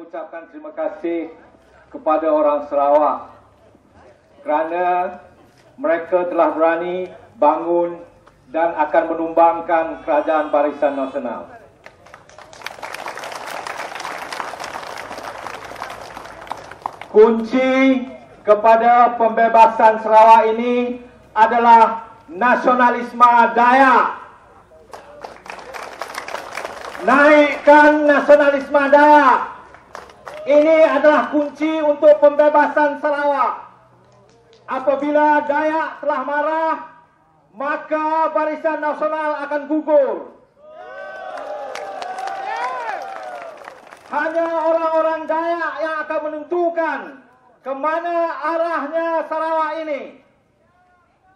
mengucapkan terima kasih kepada orang Sarawak kerana mereka telah berani bangun dan akan menumbangkan Kerajaan Barisan Nasional. Kunci kepada pembebasan Sarawak ini adalah nasionalisme Dayak. Naikkan nasionalisme Dayak. Ini adalah kunci untuk pembebasan Sarawak. Apabila Dayak telah marah, maka Barisan Nasional akan gugur. Hanya orang-orang Dayak yang akan menentukan ke mana arahnya Sarawak ini.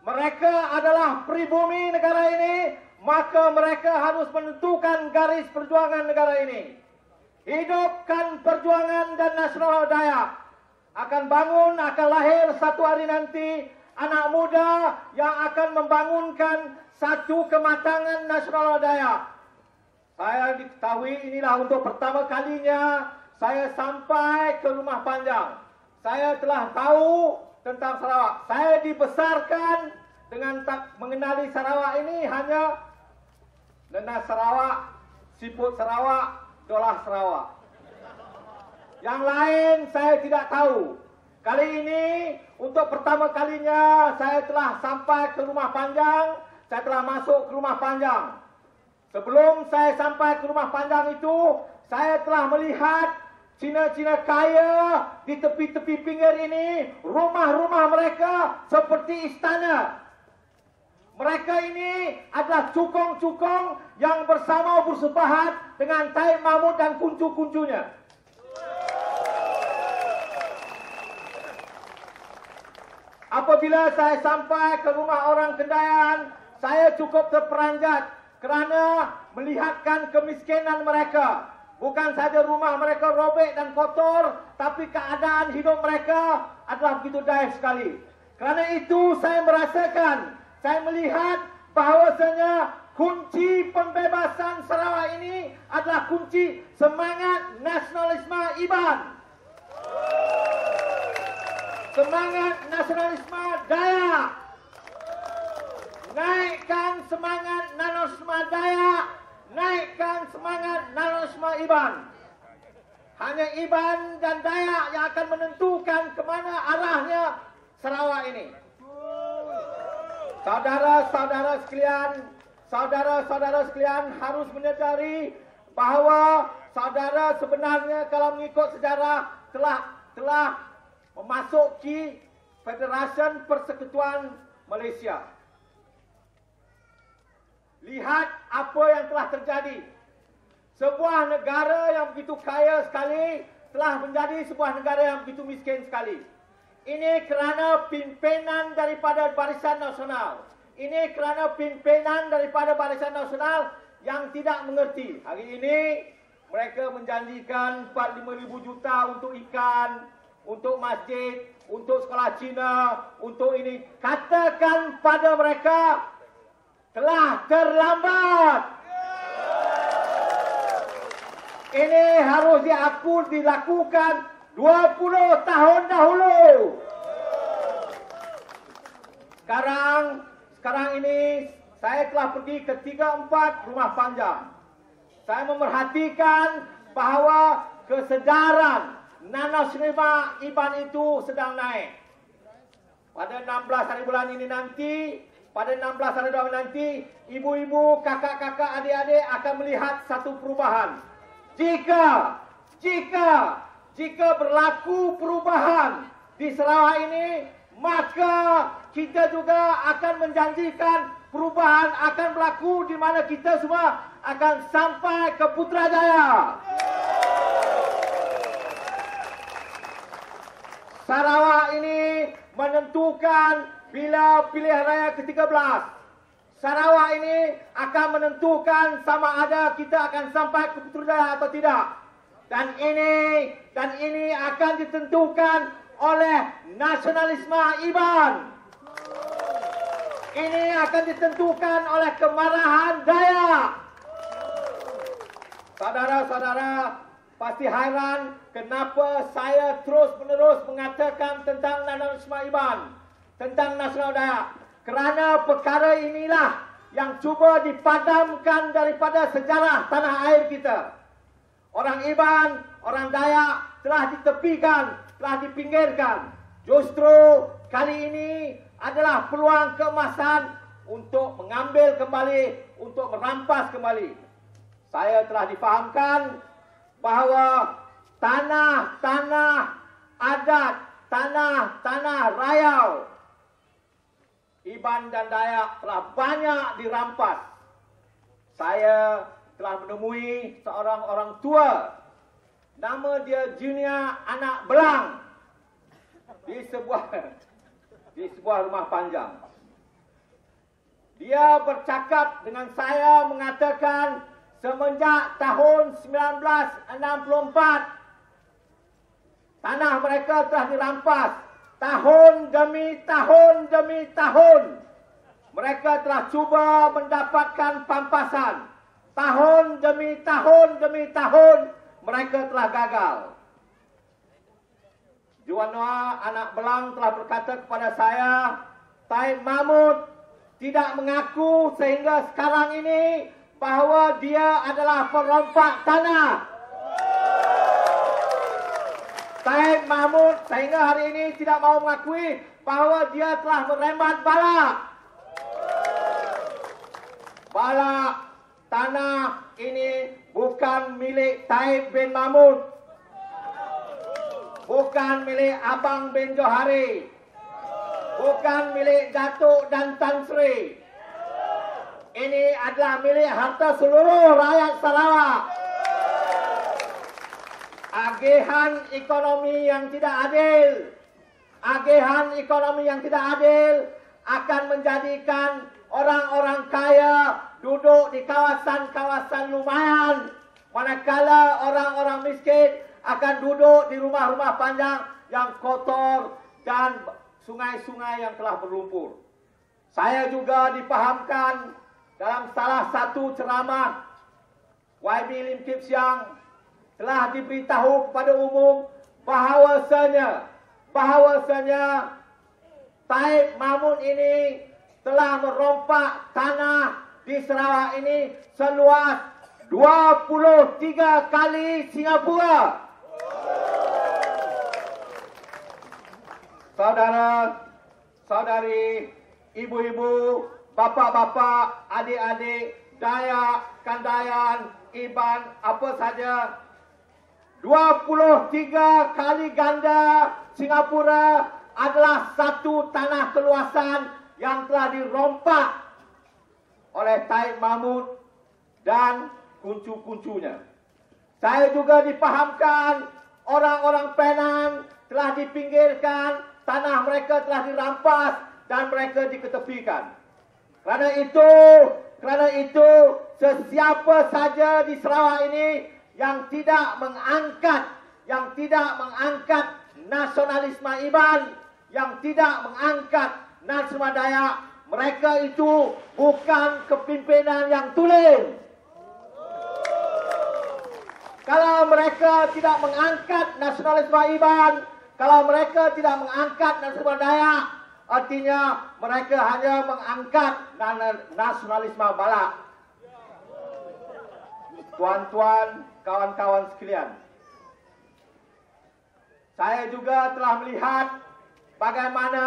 Mereka adalah pribumi negara ini, maka mereka harus menentukan garis perjuangan negara ini. Hidupkan perjuangan dan nasional Dayak. Akan bangun, akan lahir satu hari nanti anak muda yang akan membangunkan satu kematangan nasional Dayak. Saya diketahui inilah untuk pertama kalinya saya sampai ke Rumah Panjang. Saya telah tahu tentang Sarawak. Saya dibesarkan dengan tak mengenali Sarawak ini hanya Nenas Sarawak, Siput Sarawak, Dolah Sarawak. Yang lain saya tidak tahu. Kali ini untuk pertama kalinya saya telah sampai ke Rumah Panjang. Saya telah masuk ke Rumah Panjang. Sebelum saya sampai ke Rumah Panjang itu, saya telah melihat Cina-Cina kaya di tepi-tepi pinggir ini. Rumah-rumah mereka seperti istana. Mereka ini adalah cukong-cukong yang bersama bersepahat dengan Taib Mahmud dan kuncu-kuncunya. Apabila saya sampai ke rumah orang Kendayan, saya cukup terperanjat kerana melihatkan kemiskinan mereka. Bukan saja rumah mereka robek dan kotor, tapi keadaan hidup mereka adalah begitu daif sekali. Kerana itu saya merasakan, saya melihat bahawasanya kunci pembebasan Sarawak ini adalah kunci semangat nasionalisme IBAN. Semangat nasionalisme Dayak. Naikkan semangat nasionalisme Dayak. Naikkan semangat nasionalisme IBAN. Hanya IBAN dan Dayak yang akan menentukan ke mana arahnya Sarawak ini. Saudara-saudara sekalian harus menyadari bahawa saudara sebenarnya kalau mengikut sejarah telah memasuki Federasi Persekutuan Malaysia. Lihat apa yang telah terjadi. Sebuah negara yang begitu kaya sekali telah menjadi sebuah negara yang begitu miskin sekali. Ini kerana pimpinan daripada Barisan Nasional. Ini kerana pimpinan daripada Barisan Nasional yang tidak mengerti. Hari ini mereka menjanjikan 45,000 juta untuk ikan, untuk masjid, untuk sekolah Cina, untuk ini. Katakan pada mereka telah terlambat. Ini harus dilakukan 20 tahun dahulu. Sekarang ini saya telah pergi ke 3-4 Rumah Panjang. Saya memerhatikan bahawa kesedaran nasionalisme IBAN itu sedang naik. Pada 16 hari bulan ini nanti, ibu-ibu, kakak-kakak, adik-adik akan melihat satu perubahan. Jika berlaku perubahan di Sarawak ini, maka kita juga akan menjanjikan perubahan akan berlaku di mana kita semua akan sampai ke Putrajaya. Sarawak ini menentukan bila pilihan raya ke-13. Sarawak ini akan menentukan sama ada kita akan sampai ke Putrajaya atau tidak. Dan ini akan ditentukan oleh nasionalisme IBAN. Ini akan ditentukan oleh kemarahan Dayak. Saudara-saudara, pasti hairan kenapa saya terus-menerus mengatakan tentang nasionalisme Iban, tentang nasional Dayak. Kerana perkara inilah yang cuba dipadamkan daripada sejarah tanah air kita. Orang Iban, orang Dayak telah ditepikan, telah dipinggirkan. Justru kali ini adalah peluang keemasan untuk mengambil kembali, untuk merampas kembali. Saya telah difahamkan bahawa tanah-tanah adat, tanah-tanah rayau Iban dan Dayak telah banyak dirampas. Saya telah menemui seorang orang tua, nama dia Junior Anak Belang, di sebuah rumah panjang. Dia bercakap dengan saya mengatakan semenjak tahun 1964 tanah mereka telah dirampas. Tahun demi tahun demi tahun mereka telah cuba mendapatkan pampasan. Tahun demi tahun mereka telah gagal. Juana Anak Belang telah berkata kepada saya, Taib Mahmud tidak mengaku sehingga sekarang ini bahawa dia adalah perompak tanah. Taib Mahmud sehingga hari ini tidak mahu mengakui bahawa dia telah merembat balak. Balak tanah ini bukan milik Taib bin Mahmud, bukan milik Abang bin Johari, bukan milik Datuk dan Tan Sri. Ini adalah milik harta seluruh rakyat Sarawak. Agihan ekonomi yang tidak adil, agihan ekonomi yang tidak adil akan menjadikan orang-orang kaya duduk di kawasan-kawasan lumayan, manakala orang-orang miskin akan duduk di rumah-rumah panjang yang kotor dan sungai-sungai yang telah berlumpur. Saya juga dipahamkan dalam salah satu ceramah YB Lim Kip Siang telah diberitahu kepada umum bahawasanya Taib Mahmud ini telah merompak tanah di Sarawak ini seluas 23 kali Singapura. Saudara-saudari, ibu-ibu, bapa-bapa, adik-adik, Dayak, Kandayan, Iban, apa saja, 23 kali ganda Singapura adalah satu tanah keluasan yang telah dirompak oleh Taib Mahmud dan kuncu-kuncunya. Saya juga dipahamkan orang-orang Penang telah dipinggirkan, tanah mereka telah dirampas dan mereka diketepikan. Kerana itu sesiapa saja di Sarawak ini yang tidak mengangkat nasionalisme Iban, yang tidak mengangkat nasionalisme Dayak, mereka itu bukan kepimpinan yang tulen. Kalau mereka tidak mengangkat nasionalisme Iban, kalau mereka tidak mengangkat nasionalisme Dayak, artinya mereka hanya mengangkat nasionalisme Balak. Tuan-tuan, kawan-kawan sekalian, saya juga telah melihat bagaimana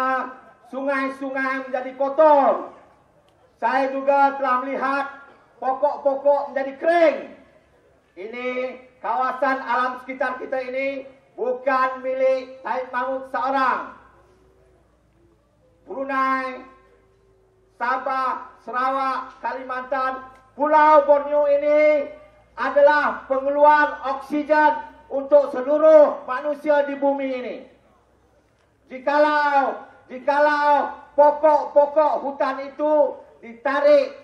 sungai-sungai menjadi kotor. Saya juga telah melihat pokok-pokok menjadi kering. Ini kawasan alam sekitar kita ini bukan milik Taib Mahmud seorang. Brunei, Sabah, Sarawak, Kalimantan, Pulau Borneo ini adalah pengeluar oksigen untuk seluruh manusia di bumi ini. Jikalau pokok-pokok hutan itu ditarik,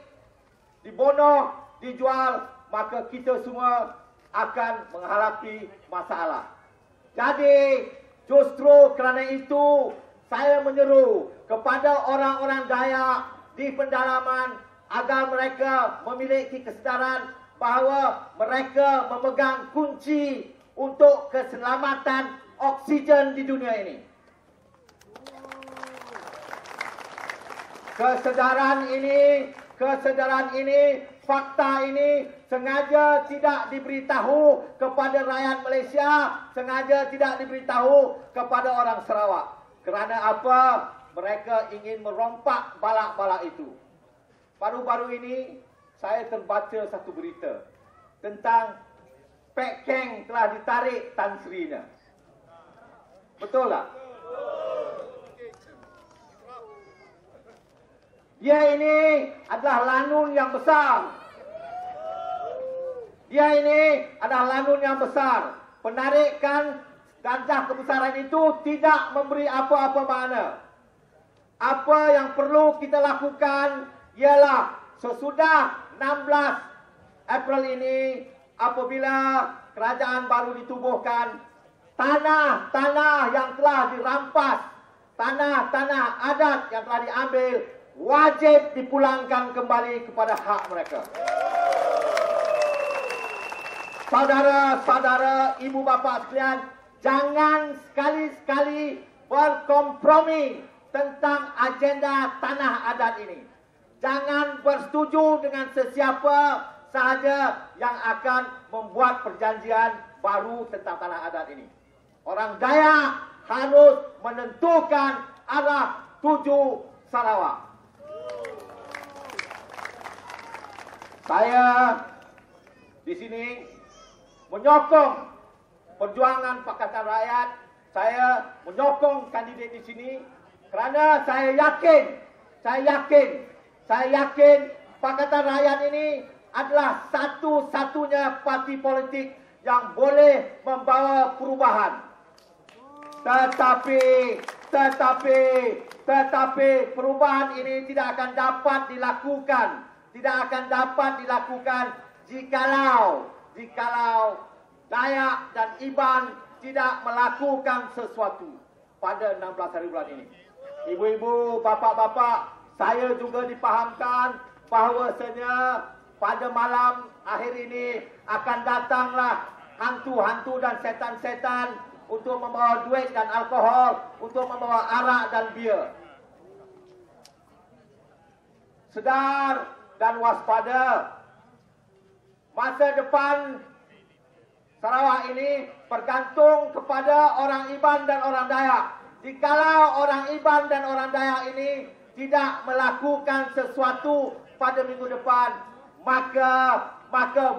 dibunuh, dijual, maka kita semua akan menghadapi masalah. Jadi justru kerana itu saya menyeru kepada orang-orang Dayak di pendalaman agar mereka memiliki kesedaran bahawa mereka memegang kunci untuk keselamatan oksigen di dunia ini. Kesedaran ini, fakta ini sengaja tidak diberitahu kepada rakyat Malaysia, sengaja tidak diberitahu kepada orang Sarawak. Kerana apa? Mereka ingin merompak balak-balak itu. Baru-baru ini saya terbaca satu berita tentang Pek Keng telah ditarik Tan Sri-nya. Betul tak? Dia ini adalah lanun yang besar. Dia ini adalah lanun yang besar. Penarikan darjah kebesaran itu tidak memberi apa-apa makna. Apa yang perlu kita lakukan ialah sesudah 16 April ini, apabila kerajaan baru ditubuhkan, tanah-tanah yang telah dirampas, tanah-tanah adat yang telah diambil, wajib dipulangkan kembali kepada hak mereka. Saudara-saudara, ibu bapa sekalian, jangan sekali-sekali berkompromi tentang agenda tanah adat ini. Jangan bersetuju dengan sesiapa sahaja yang akan membuat perjanjian baru tentang tanah adat ini. Orang Dayak harus menentukan arah tuju Sarawak. Saya di sini menyokong perjuangan Pakatan Rakyat. Saya menyokong kandidat di sini kerana saya yakin Pakatan Rakyat ini adalah satu-satunya parti politik yang boleh membawa perubahan. Tetapi perubahan ini tidak akan dapat dilakukan jikalau Dayak dan Iban tidak melakukan sesuatu pada 16 hari bulan ini. Ibu-ibu, bapa-bapa, saya juga dipahamkan bahawasanya pada malam akhir ini akan datanglah hantu-hantu dan setan-setan untuk membawa duit dan alkohol, untuk membawa arak dan bir. Sedar dan waspada. Masa depan Sarawak ini bergantung kepada orang Iban dan orang Dayak. Jikalau orang Iban dan orang Dayak ini tidak melakukan sesuatu pada minggu depan, maka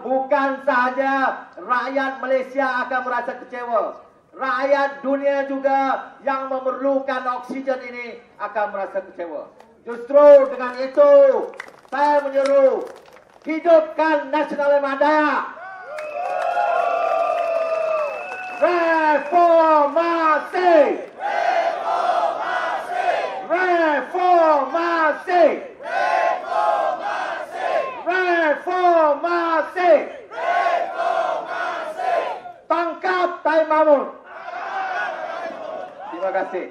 bukan sahaja rakyat Malaysia akan merasa kecewa. Rakyat dunia juga yang memerlukan oksigen ini akan merasa kecewa. Justru dengan itu, saya menyeru, hidupkan Nasionalisme Dayak. Reformasi! Reformasi! Reformasi! Tangkap Tai Mamun. Terima kasih.